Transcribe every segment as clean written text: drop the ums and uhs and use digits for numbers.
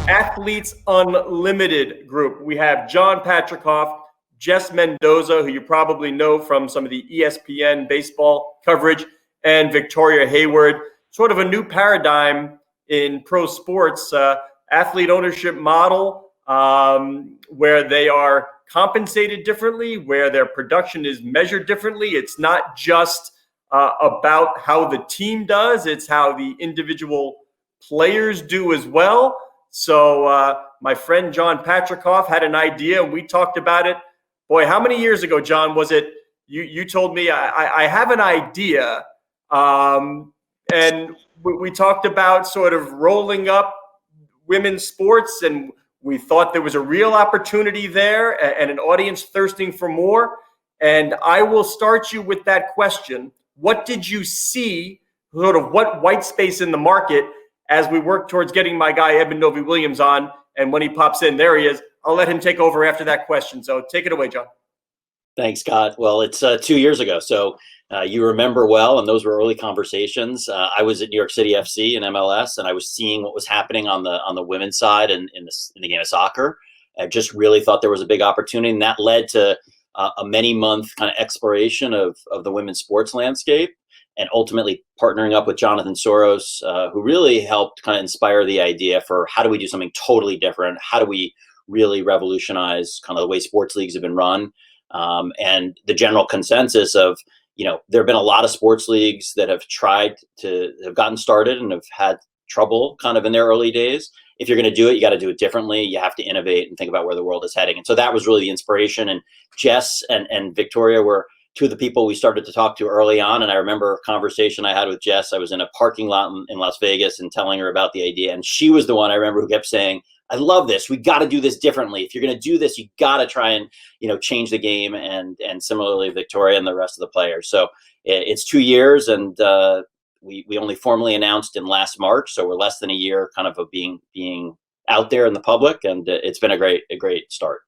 Athletes Unlimited group. We have Jon Patricof, Jess Mendoza, who you probably know from some of the ESPN baseball coverage, and Victoria Hayward. Sort of a new paradigm in pro sports, athlete ownership model, where they are compensated differently, where their production is measured differently. It's not just about how the team does, it's how the individual players do as well. So my friend Jon Patricof had an idea. We talked about it. Boy, how many years ago, John, was it? You told me I have an idea, and we talked about sort of rolling up women's sports, and we thought there was a real opportunity there and an audience thirsting for more. And I will start you with that question. What did you see, sort of what white space in the market as we work towards getting my guy Eben Novoy-Williams on? And when he pops in, there he is. I'll let him take over after that question. So take it away, John. Thanks, Scott. Well, it's 2 years ago, so you remember well, and those were early conversations. I was at New York City FC and MLS, and I was seeing what was happening on the women's side and in the game of soccer. I just really thought there was a big opportunity, and that led to a many-month kind of exploration of the women's sports landscape, and ultimately partnering up with Jonathan Soros, who really helped kind of inspire the idea for how do we do something totally different? How do we really revolutionize kind of the way sports leagues have been run? And the general consensus of, there have been a lot of sports leagues that have have gotten started and have had trouble kind of in their early days. If you're going to do it, you got to do it differently. You have to innovate and think about where the world is heading. And so that was really the inspiration. And Jess and Victoria were two of the people we started to talk to early on. And I remember a conversation I had with Jess. I was in a parking lot in Las Vegas and telling her about the idea. And she was the one I remember who kept saying, I love this. We got to do this differently. If you're going to do this, you got to try and, change the game. And similarly, Victoria and the rest of the players. So it's 2 years, and we only formally announced in last March. So we're less than a year kind of being out there in the public, and it's been a great start.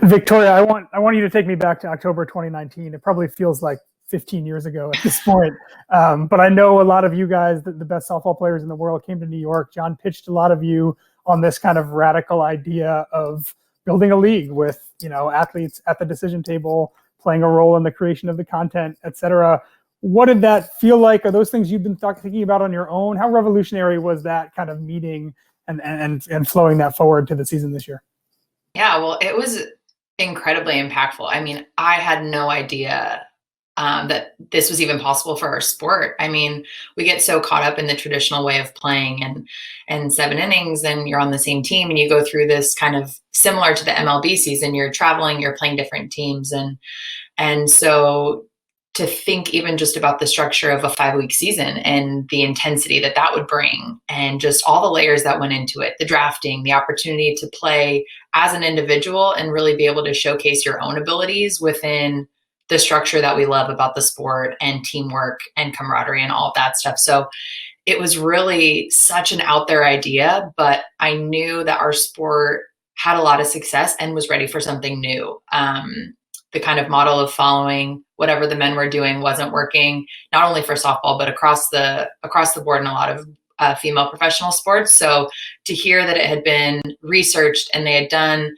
Victoria, I want you to take me back to October 2019. It probably feels like 15 years ago at this point. But I know a lot of you guys, the best softball players in the world, came to New York. Jon pitched a lot of you on this kind of radical idea of building a league with, athletes at the decision table, playing a role in the creation of the content, et cetera. What did that feel like? Are those things you've been thinking about on your own? How revolutionary was that kind of meeting and flowing that forward to the season this year? Yeah, well, it was incredibly impactful. I mean, I had no idea that this was even possible for our sport. I mean, we get so caught up in the traditional way of playing and 7 innings, and you're on the same team, and you go through this kind of similar to the MLB season. You're traveling, you're playing different teams, and so to think even just about the structure of a 5-week season and the intensity that would bring, and just all the layers that went into it, the drafting, the opportunity to play as an individual and really be able to showcase your own abilities within the structure that we love about the sport, and teamwork and camaraderie and all of that stuff. So it was really such an out there idea, but I knew that our sport had a lot of success and was ready for something new. The kind of model of following whatever the men were doing wasn't working, not only for softball, but across the board in a lot of female professional sports. So to hear that it had been researched and they had done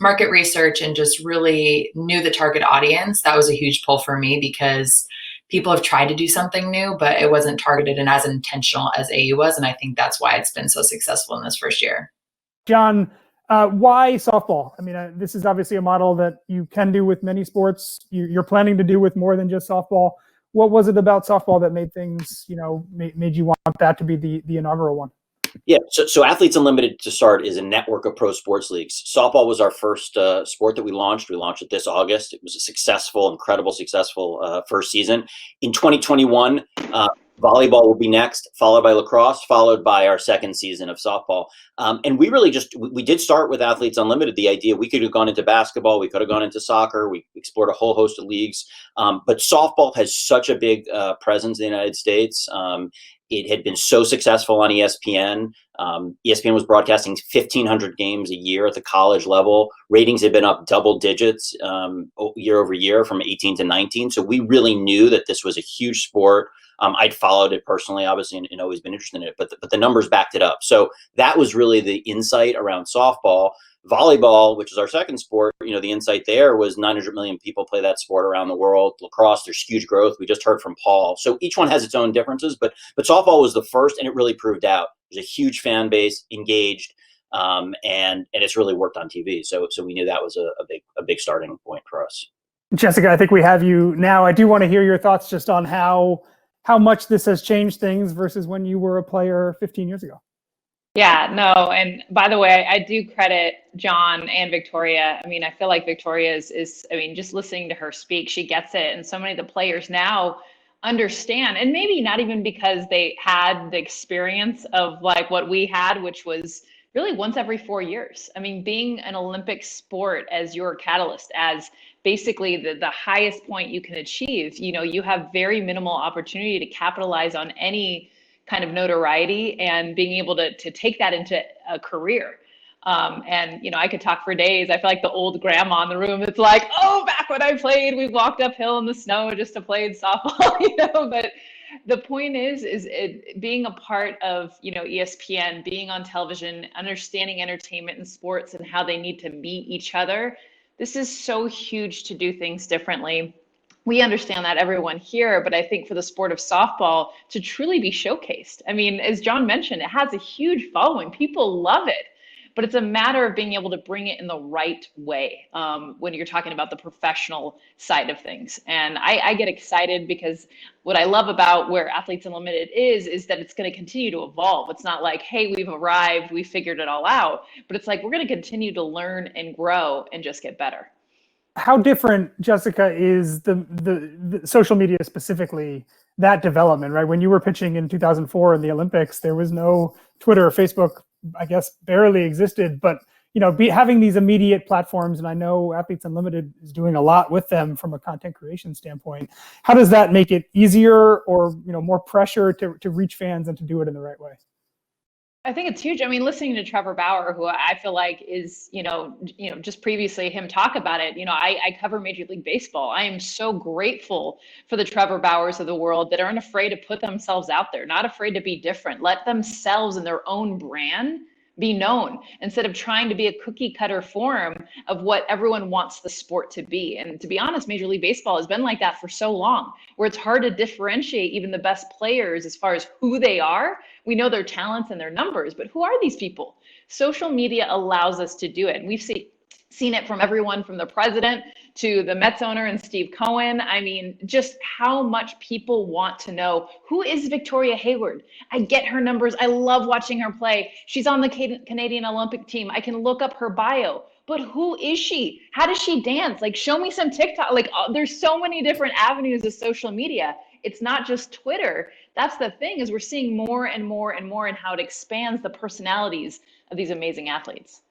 market research and just really knew the target audience, that was a huge pull for me, because people have tried to do something new, but it wasn't targeted and as intentional as AU was. And I think that's why it's been so successful in this first year. John, why softball? I mean, this is obviously a model that you can do with many sports. You're planning to do with more than just softball. What was it about softball that made things, made you want that to be the inaugural one? Yeah, so Athletes Unlimited, to start, is a network of pro sports leagues. Softball was our first sport that we launched. We launched it this August. It was a incredible successful first season. In 2021, volleyball will be next, followed by lacrosse, followed by our second season of softball. And we really we did start with Athletes Unlimited. The idea, we could have gone into basketball, we could have gone into soccer, we explored a whole host of leagues. But softball has such a big presence in the United States. It had been so successful on ESPN. ESPN was broadcasting 1,500 games a year at the college level. Ratings had been up double digits year over year from 18 to 19. So we really knew that this was a huge sport. I'd followed it personally, obviously, and always been interested in it, but the numbers backed it up. So that was really the insight around softball. Volleyball, which is our second sport, the insight there was 900 million people play that sport around the world. Lacrosse, there's huge growth. We just heard from Paul. So each one has its own differences, but softball was the first, and it really proved out. There's a huge fan base, engaged, and it's really worked on TV. So we knew that was a big starting point for us. Jessica, I think we have you now. I do want to hear your thoughts just on how much this has changed things versus when you were a player 15 years ago. Yeah, no. And by the way, I do credit Jon and Victoria. I mean, I feel like Victoria is just listening to her speak, she gets it. And so many of the players now understand, and maybe not even because they had the experience of like what we had, which was really once every 4 years. I mean, being an Olympic sport as your catalyst, as basically the highest point you can achieve, you have very minimal opportunity to capitalize on any kind of notoriety and being able to take that into a career. And I could talk for days. I feel like the old grandma in the room. It's like, oh, back when I played, we walked uphill in the snow just to play softball, But the point is it being a part of, ESPN, being on television, understanding entertainment and sports and how they need to meet each other. This is so huge to do things differently. We understand that, everyone here, but I think for the sport of softball to truly be showcased. I mean, as Jon mentioned, it has a huge following. People love it, but it's a matter of being able to bring it in the right way when you're talking about the professional side of things. And I get excited because what I love about where Athletes Unlimited is that it's going to continue to evolve. It's not like, hey, we've arrived, we figured it all out, but it's like we're going to continue to learn and grow and just get better. How different, Jessica, is the social media specifically, that development, right? When you were pitching in 2004 in the Olympics, there was no Twitter or Facebook, I guess barely existed, but having these immediate platforms, and I know Athletes Unlimited is doing a lot with them from a content creation standpoint. How does that make it easier or more pressure to reach fans and to do it in the right way? I think it's huge. I mean, listening to Trevor Bauer, who I feel like is, just previously him talk about it, I cover Major League Baseball. I am so grateful for the Trevor Bauers of the world that aren't afraid to put themselves out there, not afraid to be different, let themselves and their own brand be known instead of trying to be a cookie cutter form of what everyone wants the sport to be. And to be honest, Major League Baseball has been like that for so long, where it's hard to differentiate even the best players as far as who they are. We know their talents and their numbers, but who are these people? Social media allows us to do it. And we've seen it from everyone from the president to the Mets owner and Steve Cohen. I mean, just how much people want to know, who is Victoria Hayward? I get her numbers. I love watching her play. She's on the Canadian Olympic team. I can look up her bio, but who is she? How does she dance? Like, show me some TikTok. Like, there's so many different avenues of social media. It's not just Twitter. That's the thing, is we're seeing more and more and more in how it expands the personalities of these amazing athletes.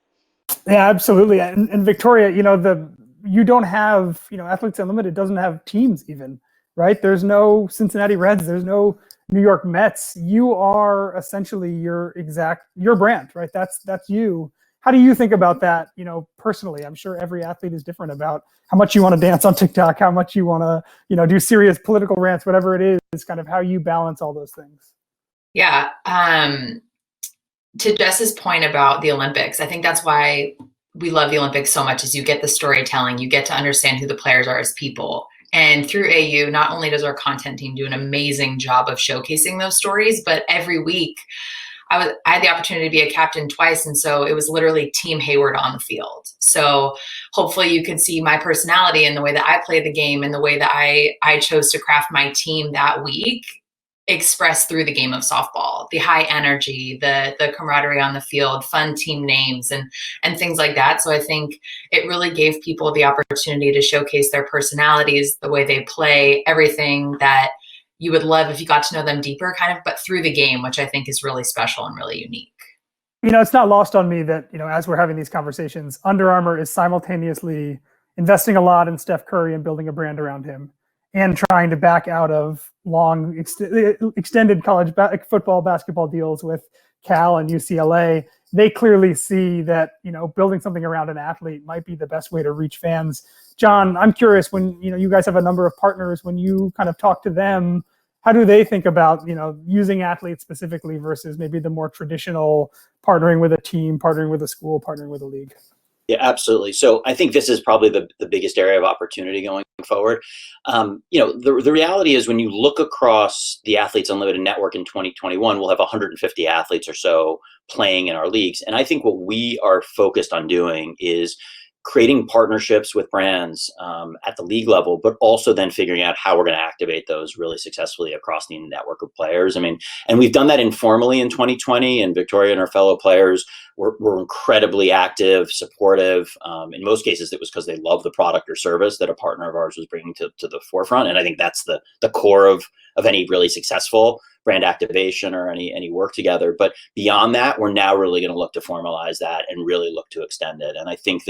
Yeah, absolutely. And Victoria, you don't have, Athletes Unlimited doesn't have teams even, right? There's no Cincinnati Reds. There's no New York Mets. You are essentially your brand, right? That's you. How do you think about that, personally? I'm sure every athlete is different about how much you want to dance on TikTok, how much you want to, do serious political rants, whatever it is, kind of how you balance all those things. Yeah. To Jess's point about the Olympics, I think that's why we love the Olympics so much, is you get the storytelling, you get to understand who the players are as people. And through AU, not only does our content team do an amazing job of showcasing those stories, but every week I had the opportunity to be a captain twice. And so it was literally Team Hayward on the field. So hopefully you could see my personality and the way that I play the game and the way that I chose to craft my team that week expressed through the game of softball, the high energy, the camaraderie on the field, fun team names and things like that. So I think it really gave people the opportunity to showcase their personalities, the way they play, everything that you would love if you got to know them deeper, kind of, but through the game, which I think is really special and really unique. It's not lost on me that, as we're having these conversations, Under Armour is simultaneously investing a lot in Steph Curry and building a brand around him, and trying to back out of long extended college football, basketball deals with Cal and UCLA. They clearly see that, building something around an athlete might be the best way to reach fans. Jon, I'm curious, when, you guys have a number of partners, when you kind of talk to them, how do they think about, using athletes specifically versus maybe the more traditional partnering with a team, partnering with a school, partnering with a league? Yeah, absolutely. So I think this is probably the biggest area of opportunity going forward. The reality is, when you look across the Athletes Unlimited network in 2021, we'll have 150 athletes or so playing in our leagues. And I think what we are focused on doing is creating partnerships with brands at the league level, but also then figuring out how we're going to activate those really successfully across the network of players. I mean, and we've done that informally in 2020, and Victoria and her fellow players were incredibly active, supportive. In most cases, it was because they love the product or service that a partner of ours was bringing to the forefront. And I think that's the core of any really successful brand activation or any work together. But beyond that, we're now really going to look to formalize that and really look to extend it. And I think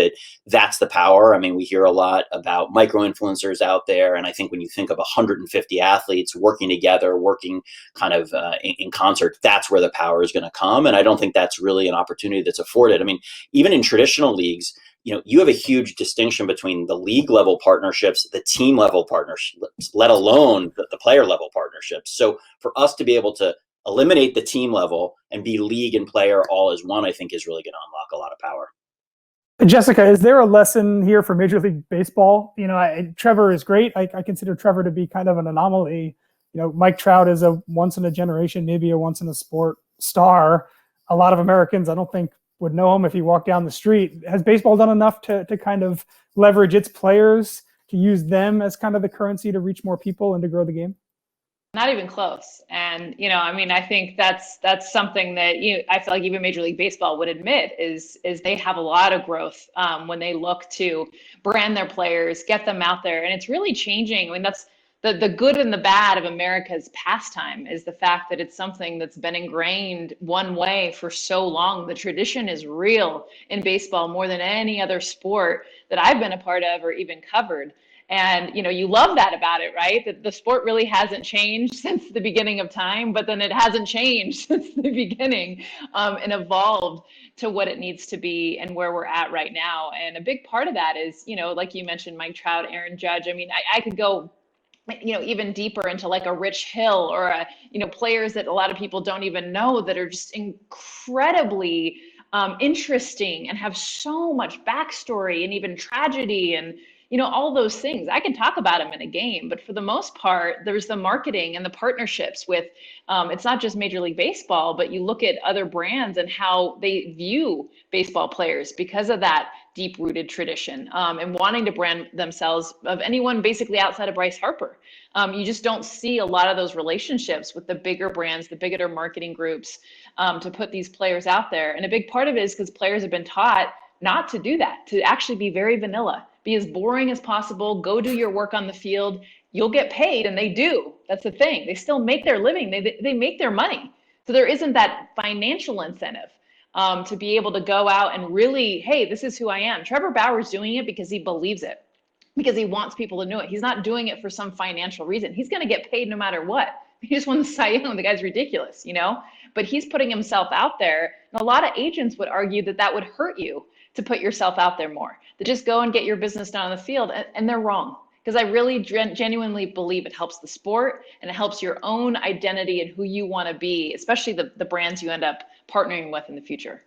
that's the power. I mean, we hear a lot about micro-influencers out there. And I think when you think of 150 athletes working together, working kind of in concert, that's where the power is going to come. And I don't think that's really an opportunity that's afforded. I mean, even in traditional leagues, you have a huge distinction between the league level partnerships, the team level partnerships, let alone the player level partnerships. So for us to be able to eliminate the team level and be league and player all as one, I think is really going to unlock a lot of power. Jessica, is there a lesson here for Major League Baseball? Trevor is great. I consider Trevor to be kind of an anomaly. Mike Trout is a once in a generation, maybe a once in a sport star. A lot of Americans, I don't think, would know him if he walked down the street. Has baseball done enough to kind of leverage its players, to use them as kind of the currency to reach more people and to grow the game? Not even close. And, I think that's something that I feel like even Major League Baseball would admit is they have a lot of growth when they look to brand their players, get them out there. And it's really changing. I mean, that's the good and the bad of America's pastime, is the fact that it's something that's been ingrained one way for so long. The tradition is real in baseball more than any other sport that I've been a part of or even covered. And, you love that about it, right? That the sport really hasn't changed since the beginning of time, but then it hasn't changed since the beginning and evolved to what it needs to be and where we're at right now. And a big part of that is, like you mentioned, Mike Trout, Aaron Judge. I mean, I could go even deeper into like a Rich Hill or players that a lot of people don't even know that are just incredibly interesting and have so much backstory and even tragedy and all those things. I can talk about them in a game, but for the most part, there's the marketing and the partnerships with, it's not just Major League Baseball, but you look at other brands and how they view baseball players because of that deep-rooted tradition and wanting to brand themselves of anyone basically outside of Bryce Harper. You just don't see a lot of those relationships with the bigger brands, the bigger marketing groups to put these players out there. And a big part of it is because players have been taught not to do that, to actually be very vanilla, be as boring as possible, go do your work on the field, you'll get paid, and they do. That's the thing. They still make their living, they make their money. So there isn't that financial incentive to be able to go out and really, hey, this is who I am. Trevor Bauer's doing it because he believes it, because he wants people to know it. He's not doing it for some financial reason. He's going to get paid no matter what. He just won the Cy Young. The guy's ridiculous, but he's putting himself out there. And a lot of agents would argue that would hurt you to put yourself out there more, to just go and get your business done on the field. And they're wrong, because I really genuinely believe it helps the sport and it helps your own identity and who you want to be, especially the brands you end up partnering with in the future.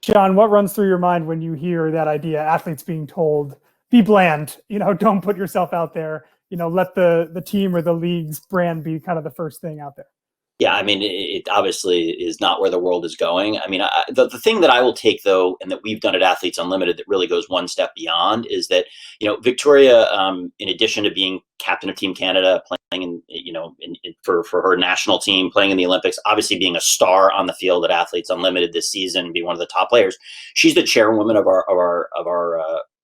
Jon, what runs through your mind when you hear that idea, athletes being told, be bland, don't put yourself out there, let the team or the league's brand be kind of the first thing out there? Yeah, I mean, it obviously is not where the world is going. I mean, the thing that I will take, though, and that we've done at Athletes Unlimited that really goes one step beyond is that, Victoria, in addition to being captain of Team Canada, playing for her national team, playing in the Olympics, obviously being a star on the field at Athletes Unlimited this season, being one of the top players, she's the chairwoman of our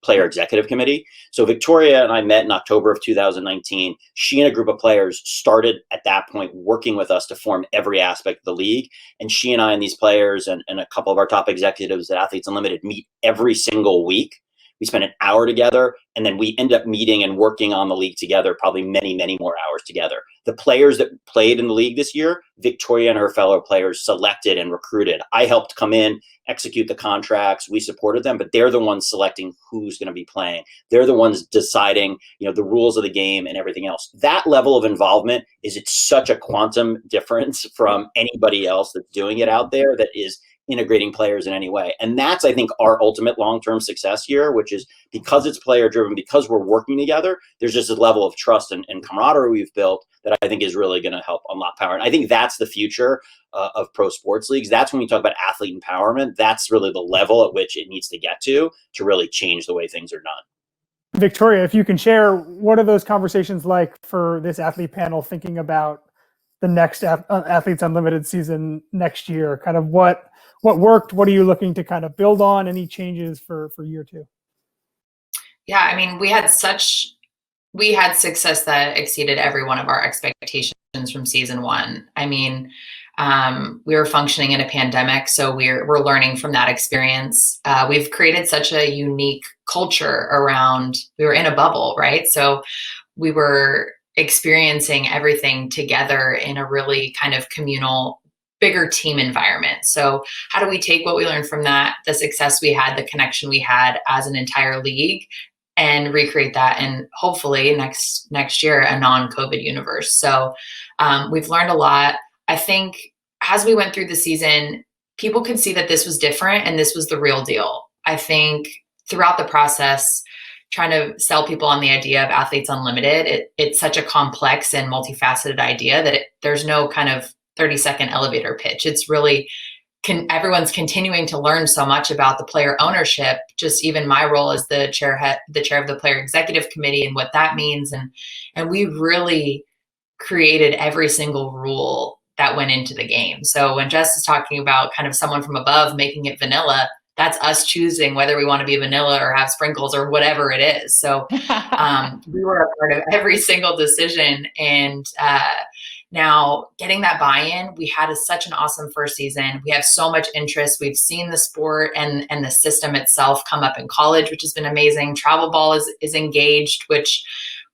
player executive committee. So Victoria and I met in October of 2019. She and a group of players started at that point working with us to form every aspect of the league. And she and I and these players and a couple of our top executives at Athletes Unlimited meet every single week. We spend an hour together, and then we end up meeting and working on the league together, probably many, many more hours together. The players that played in the league this year, Victoria and her fellow players selected and recruited. I helped come in, execute the contracts. We supported them, but they're the ones selecting who's going to be playing. They're the ones deciding, the rules of the game and everything else. That level of involvement it's such a quantum difference from anybody else that's doing it out there that is integrating players in any way. And that's, I think, our ultimate long-term success here, which is because it's player driven, because we're working together, there's just a level of trust and camaraderie we've built that I think is really going to help unlock power. And I think that's the future of pro sports leagues. That's when we talk about athlete empowerment. That's really the level at which it needs to get to really change the way things are done. Victoria, if you can share, what are those conversations like for this athlete panel thinking about the next Athletes Unlimited season next year? Kind of what worked? What are you looking to kind of build on? Any changes for year two? Yeah, I mean, we had success that exceeded every one of our expectations from season one. I mean, we were functioning in a pandemic, so we're learning from that experience. We've created such a unique culture around. We were in a bubble, right? So we were experiencing everything together in a really kind of communal, bigger team environment. So how do we take what we learned from that, the success we had, the connection we had as an entire league, and recreate that in hopefully next year a non-COVID universe? So we've learned a lot. I think as we went through the season, people could see that this was different and this was the real deal. I think throughout the process, trying to sell people on the idea of Athletes Unlimited, it's such a complex and multifaceted idea that there's no kind of 30-second elevator pitch. It's really everyone's continuing to learn so much about the player ownership. Just even my role as the chair of the player executive committee and what that means, and we really created every single rule that went into the game. So when Jess is talking about kind of someone from above making it vanilla, that's us choosing whether we want to be vanilla or have sprinkles or whatever it is. So we were a part of every single decision. And now getting that buy-in, we had such an awesome first season. We have so much interest. We've seen the sport and the system itself come up in college, which has been amazing. Travel ball is engaged, which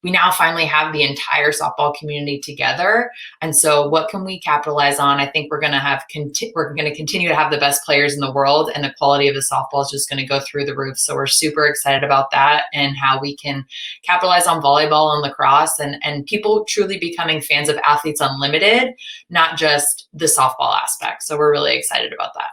we now finally have the entire softball community together. And so what can we capitalize on? I think we're going to continue to have the best players in the world, and the quality of the softball is just going to go through the roof. So we're super excited about that and how we can capitalize on volleyball and lacrosse and people truly becoming fans of Athletes Unlimited, not just the softball aspect. So we're really excited about that.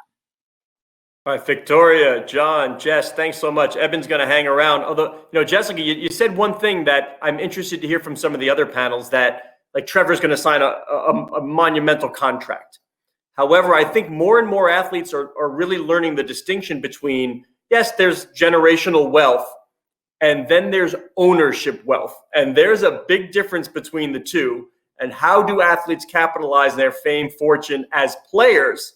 All right, Victoria, John, Jess, thanks so much. Eben's going to hang around. Although, Jessica, you said one thing that I'm interested to hear from some of the other panels, that like Trevor's going to sign a monumental contract. However, I think more and more athletes are really learning the distinction between, yes, there's generational wealth, and then there's ownership wealth. And there's a big difference between the two. And how do athletes capitalize their fame, fortune as players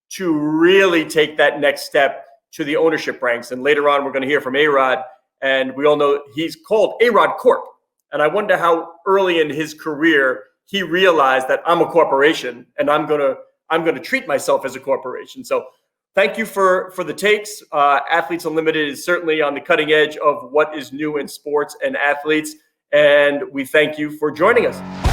to really take that next step to the ownership ranks? And later on, we're going to hear from A-Rod, and we all know he's called A-Rod Corp. And I wonder how early in his career he realized that I'm a corporation and I'm going to treat myself as a corporation. So thank you for the takes. Athletes Unlimited is certainly on the cutting edge of what is new in sports and athletes. And we thank you for joining us.